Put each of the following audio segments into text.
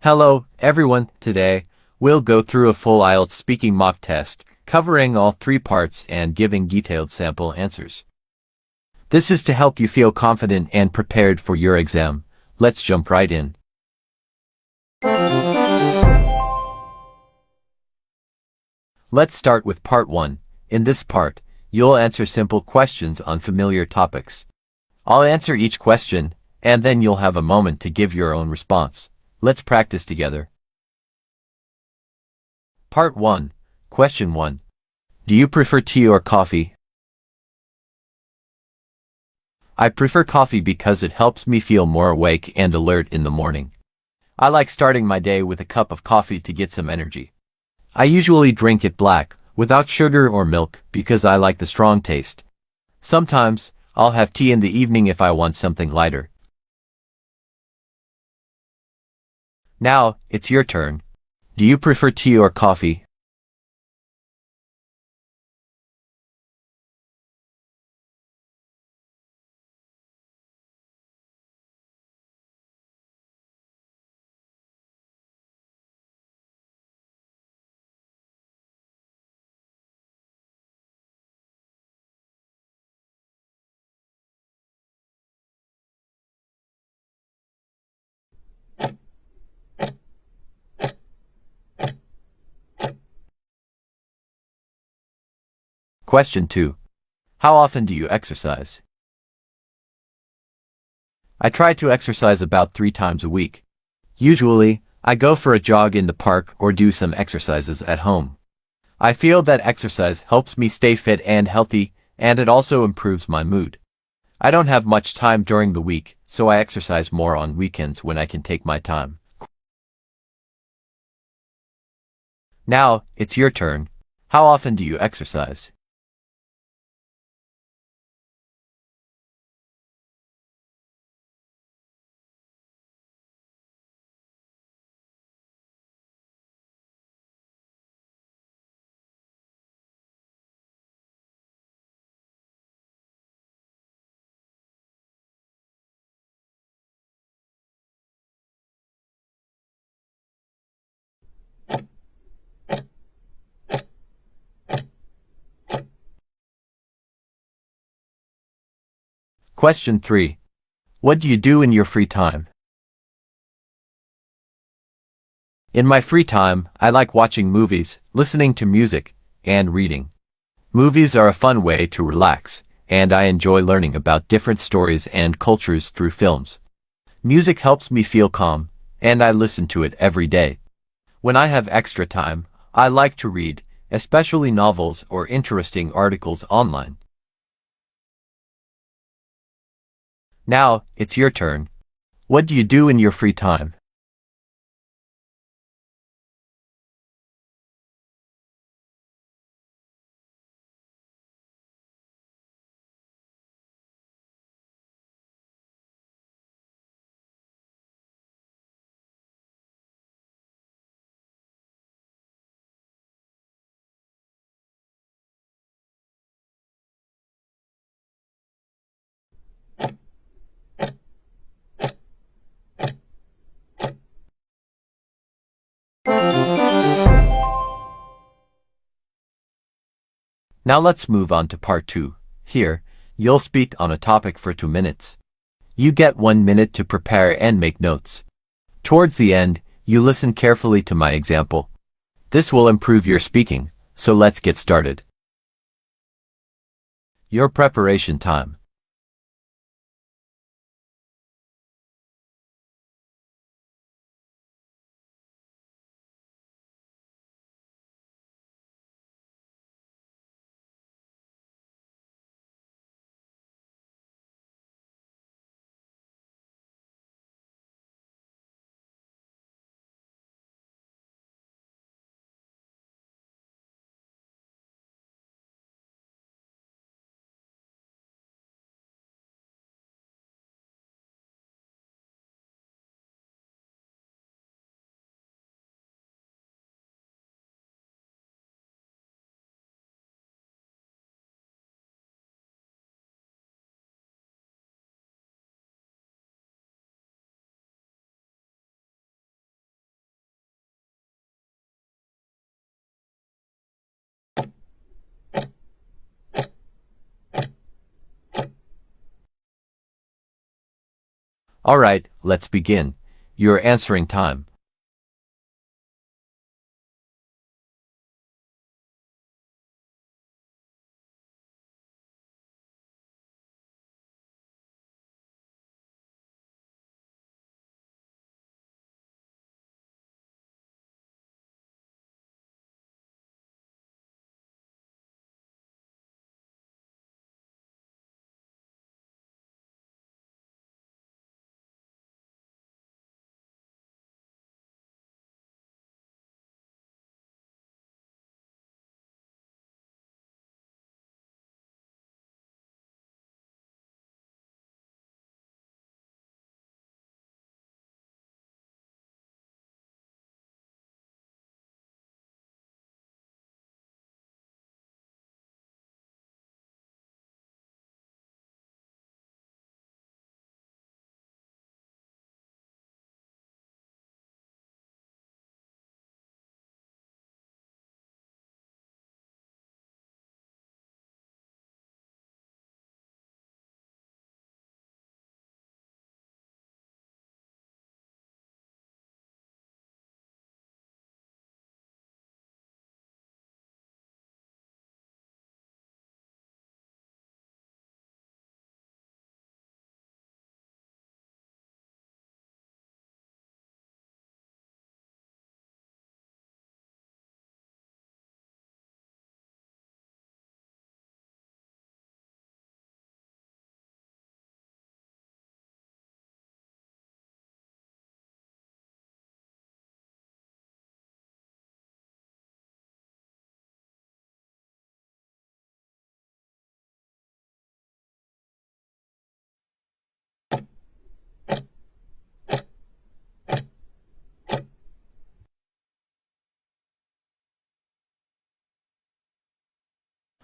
Hello, everyone. Today, we'll go through a full IELTS speaking mock test, covering all three parts and giving detailed sample answers. This is to help you feel confident and prepared for your exam. Let's jump right in. Let's start with part 1. In this part, you'll answer simple questions on familiar topics. I'll answer each question, and then you'll have a moment to give your own response. Let's practice together. Part 1. Question 1. Do you prefer tea or coffee? I prefer coffee because it helps me feel more awake and alert in the morning. I like starting my day with a cup of coffee to get some energy. I usually drink it black, without sugar or milk, because I like the strong taste. Sometimes, I'll have tea in the evening if I want something lighter. Now, it's your turn. Do you prefer tea or coffee? Question 2. How often do you exercise? I try to exercise about 3 times a week. Usually, I go for a jog in the park or do some exercises at home. I feel that exercise helps me stay fit and healthy, and it also improves my mood. I don't have much time during the week, so I exercise more on weekends when I can take my time. Now, it's your turn. How often do you exercise? Question 3. What do you do in your free time? In my free time, I like watching movies, listening to music, and reading. Movies are a fun way to relax, and I enjoy learning about different stories and cultures through films. Music helps me feel calm, and I listen to it every day. When I have extra time, I like to read, especially novels or interesting articles online. Now, it's your turn. What do you do in your free time? Now let's move on to part 2. Here, you'll speak on a topic for 2 minutes. You get 1 minute to prepare and make notes. Towards the end, you listen carefully to my example. This will improve your speaking, so let's get started. Your preparation time. Alright, let's begin. Your answering time.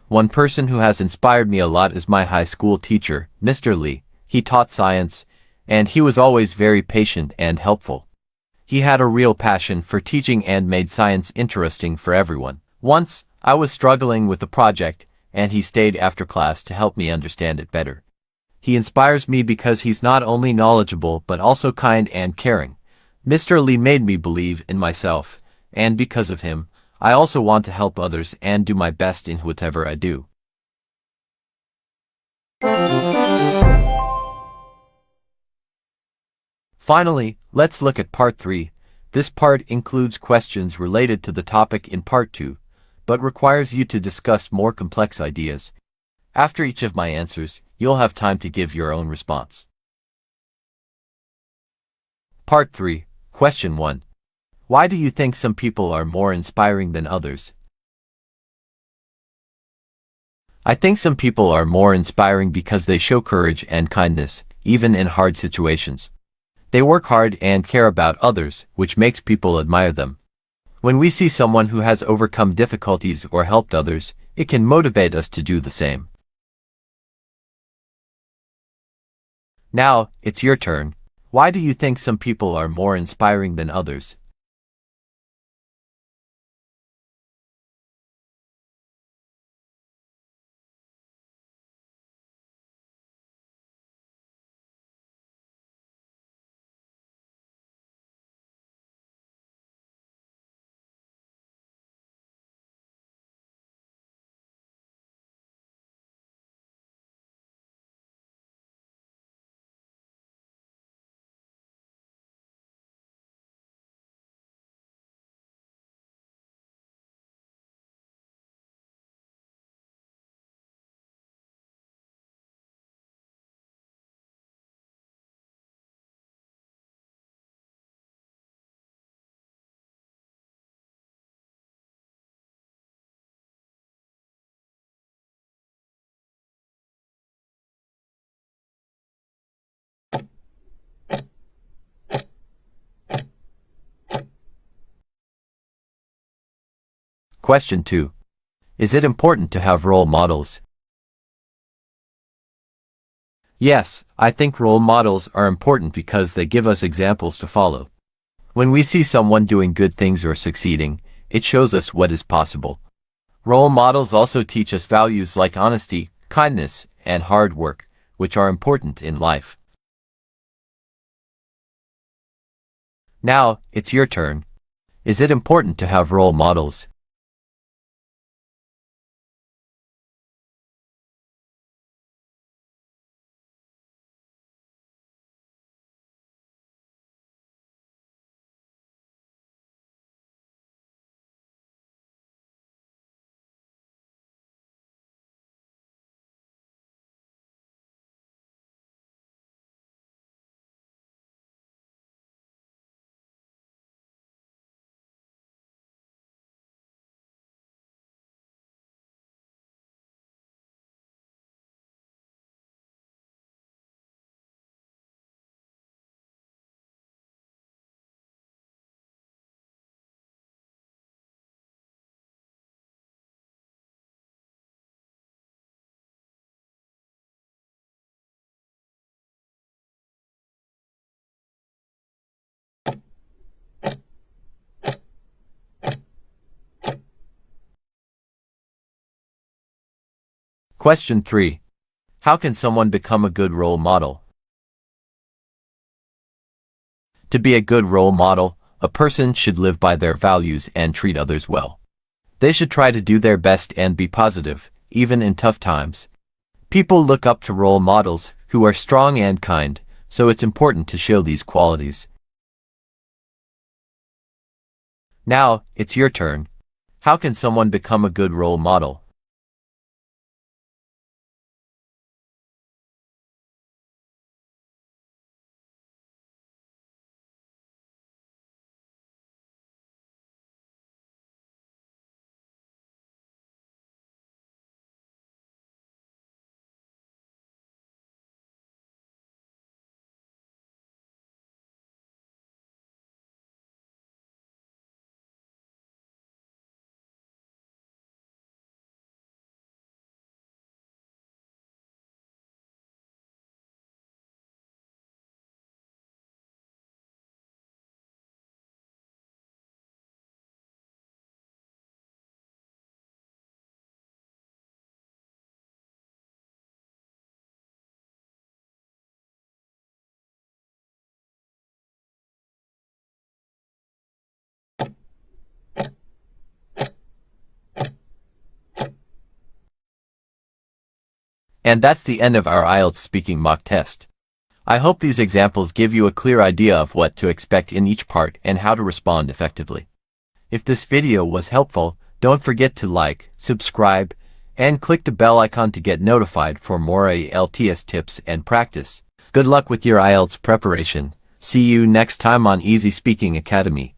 One person who has inspired me a lot is my high school teacher, Mr. Lee. He taught science, and he was always very patient and helpful. He had a real passion for teaching and made science interesting for everyone. Once, I was struggling with a project, and he stayed after class to help me understand it better. He inspires me because he's not only knowledgeable but also kind and caring. Mr. Lee made me believe in myself, and because of him, I also want to help others and do my best in whatever I do. Finally, let's look at part 3. This part includes questions related to the topic in part 2, but requires you to discuss more complex ideas. After each of my answers, you'll have time to give your own response. Part 3, Question 1. Why do you think some people are more inspiring than others? I think some people are more inspiring because they show courage and kindness, even in hard situations. They work hard and care about others, which makes people admire them. When we see someone who has overcome difficulties or helped others, it can motivate us to do the same. Now, it's your turn. Why do you think some people are more inspiring than others? Question 2. Is it important to have role models? Yes, I think role models are important because they give us examples to follow. When we see someone doing good things or succeeding, it shows us what is possible. Role models also teach us values like honesty, kindness, and hard work, which are important in life. Now, it's your turn. Is it important to have role models? Question 3. How can someone become a good role model? To be a good role model, a person should live by their values and treat others well. They should try to do their best and be positive, even in tough times. People look up to role models who are strong and kind, so it's important to show these qualities. Now, it's your turn. How can someone become a good role model? And that's the end of our IELTS speaking mock test. I hope these examples give you a clear idea of what to expect in each part and how to respond effectively. If this video was helpful, don't forget to like, subscribe, and click the bell icon to get notified for more IELTS tips and practice. Good luck with your IELTS preparation. See you next time on Easy Speaking Academy.